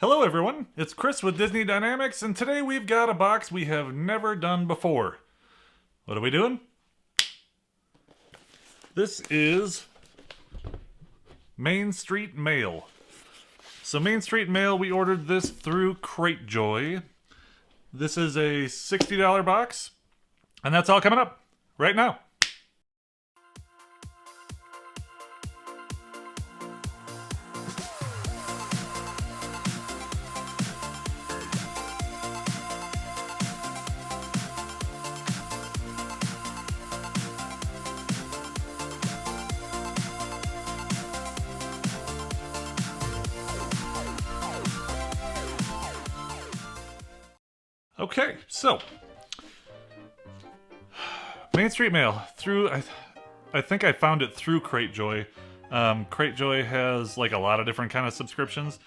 Hello everyone, it's Chris with Disney Dynamicks, and today we've got a box we have never done before. What are we doing? This is Main Street Mail. So Main Street Mail, we ordered this through Cratejoy. This is a $60 box, and that's all coming up right now. Okay, so Main Street Mail through I think I found it through Cratejoy. Cratejoy has like a lot of different kind of subscriptions.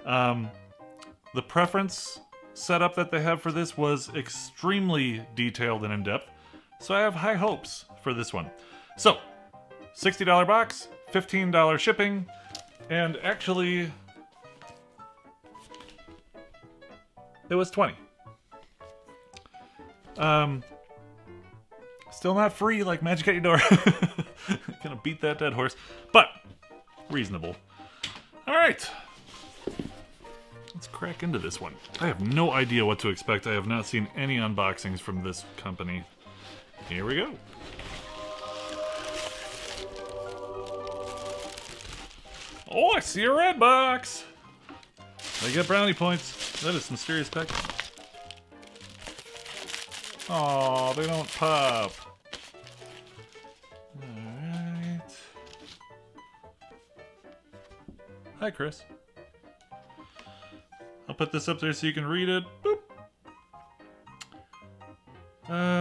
The preference setup that they have for this was extremely detailed and in-depth, so I have high hopes for this one. So, $60 box, $15 shipping, and actually it was $20. Still not free like Magic at Your Door. Gonna beat that dead horse, but reasonable. Alright. Let's crack into this one. I have no idea what to expect. I have not seen any unboxings from this company. Here we go. Oh, I see a red box! I get brownie points. That is some serious packaging. Aw, they don't pop. Alright. Hi, Chris. I'll put this up there so you can read it. Boop.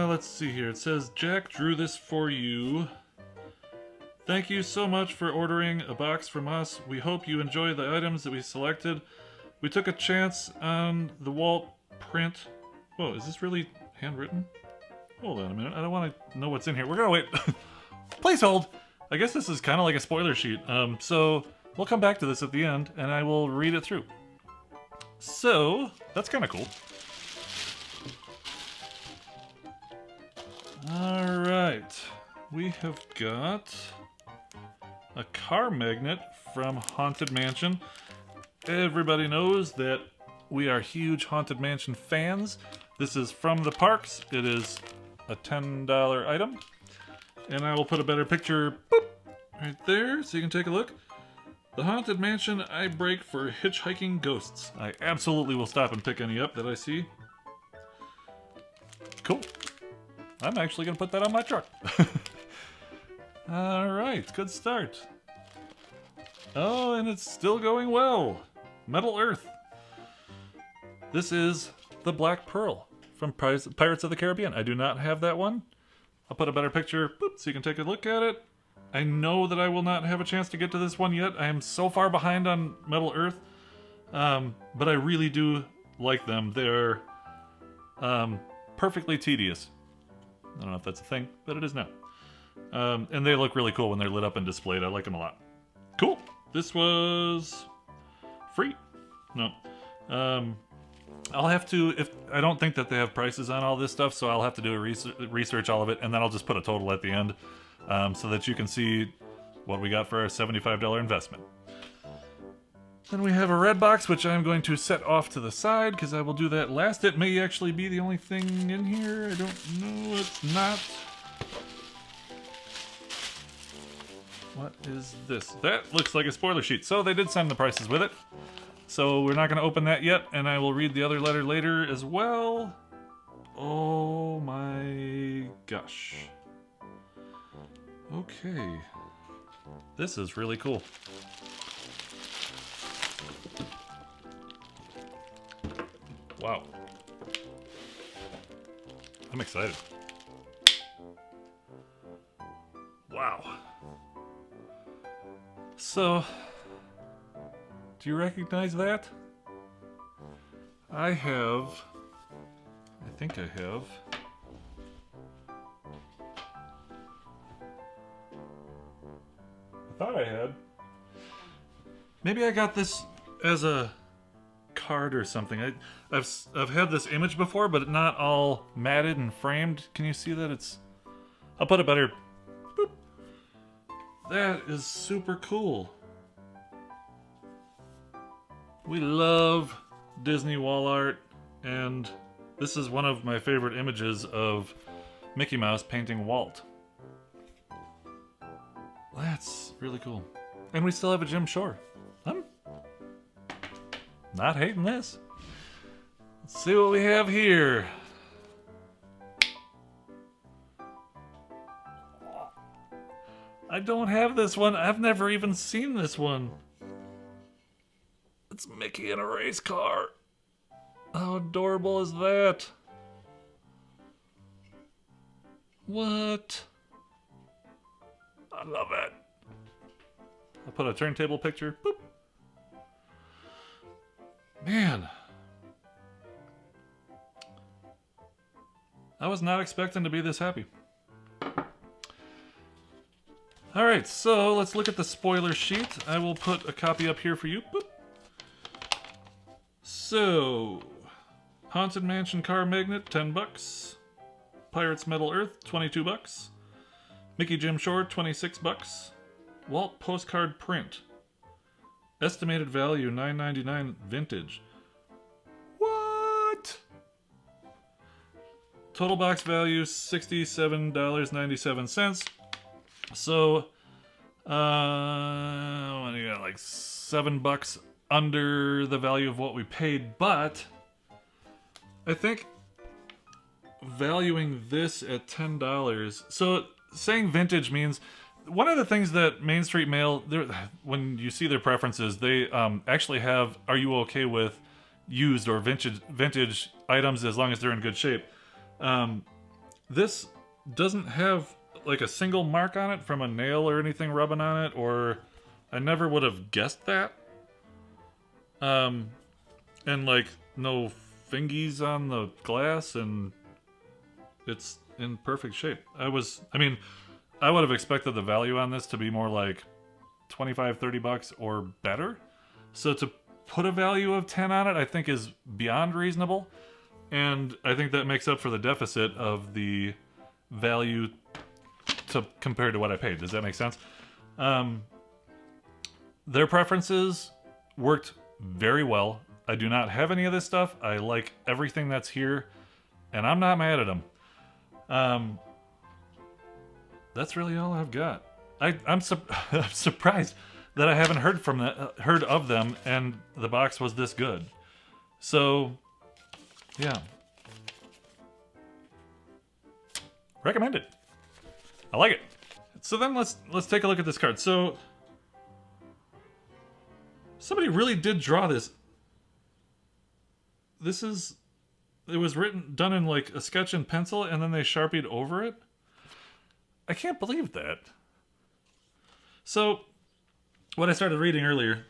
Let's see here. It says, Jack drew this for you. Thank you so much for ordering a box from us. We hope you enjoy the items that we selected. We took a chance on the Walt print. Whoa, is this really handwritten? Hold on a minute. I don't want to know what's in here. We're gonna wait. Please hold. I guess this is kind of like a spoiler sheet. So we'll come back to this at the end, and I will read it through. So that's kind of cool. All right, we have got a car magnet from Haunted Mansion. Everybody knows that we are huge Haunted Mansion fans. This is from the parks. It is a $10 item. And I will put a better picture boop, right there so you can take a look. The Haunted Mansion I break for hitchhiking ghosts. I absolutely will stop and pick any up that I see. Cool. I'm actually going to put that on my truck. Alright, good start. Oh, and it's still going well. Metal Earth. This is the Black Pearl from Pirates of the Caribbean. I do not have that one. I'll put a better picture boop, so you can take a look at it. I know that I will not have a chance to get to this one yet. I am so far behind on Metal Earth. But I really do like them. They're perfectly tedious. I don't know if that's a thing, but it is now. And they look really cool when they're lit up and displayed. I like them a lot. Cool. This was free. No. I'll have to, if I don't think that they have prices on all this stuff, so I'll have to do a research all of it, and then I'll just put a total at the end, so that you can see what we got for our $75 investment. Then we have a red box, which I'm going to set off to the side, because I will do that last. It may actually be the only thing in here. I don't know. It's not. What is this? That looks like a spoiler sheet. So they did send the prices with it. So we're not going to open that yet, and I will read the other letter later as well. Oh my gosh. Okay. This is really cool. Wow. I'm excited. Wow. So, do you recognize that? I think I have. I thought I had. Maybe I got this as a card or something. I've had this image before, but not all matted and framed. Can you see that? I'll put it better. Boop. That is super cool. We love Disney wall art, and this is one of my favorite images of Mickey Mouse painting Walt. That's really cool. And we still have a Jim Shore. I'm not hating this. Let's see what we have here. I don't have this one. I've never even seen this one. It's Mickey in a race car. How adorable is that? What? I love it. I'll put a turntable picture. Boop. Man. I was not expecting to be this happy. Alright, so let's look at the spoiler sheet. I will put a copy up here for you. Boop. So, Haunted Mansion car magnet, $10. Pirates Metal Earth, $22. Mickey Jim Shore, $26. Walt postcard print. Estimated value $9.99 vintage. What? Total box value $67.97. So, what do you got? Like $7 under the value of what we paid, but I think valuing this at $10. So saying vintage means one of the things that Main Street Mail, when you see their preferences, they actually have, are you okay with used or vintage items as long as they're in good shape? This doesn't have like a single mark on it from a nail or anything rubbing on it, or I never would have guessed that. And like no fingies on the glass, and it's in perfect shape. I would have expected the value on this to be more like $25-30 or better. So to put a value of 10 on it, I think is beyond reasonable. And I think that makes up for the deficit of the value compared to what I paid. Does that make sense? Their preferences worked very well. I do not have any of this stuff. I like everything that's here, and I'm not mad at them. That's really all I've got. I'm surprised that I haven't heard of them, and the box was this good. So, yeah, recommend it. I like it. So then let's take a look at this card. So somebody really did draw this. It was done in like a sketch and pencil, and then they Sharpied over it. I can't believe that. So, what I started reading earlier,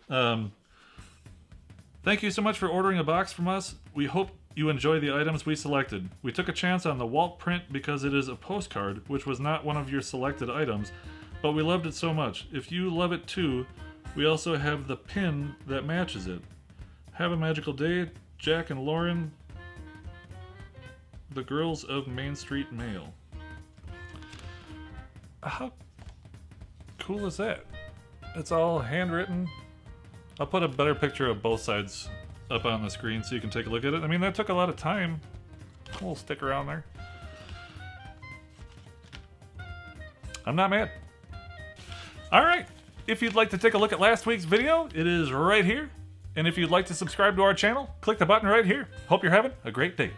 thank you so much for ordering a box from us. We hope you enjoy the items we selected. We took a chance on the Walt print because it is a postcard, which was not one of your selected items, but we loved it so much. If you love it too, we also have the pin that matches it. Have a magical day, Jack and Lauren, the girls of Main Street Mail. How cool is that? It's all handwritten. I'll put a better picture of both sides up on the screen so you can take a look at it. I mean, that took a lot of time. We'll stick around there. I'm not mad. Alright, if you'd like to take a look at last week's video, it is right here. And if you'd like to subscribe to our channel, click the button right here. Hope you're having a great day.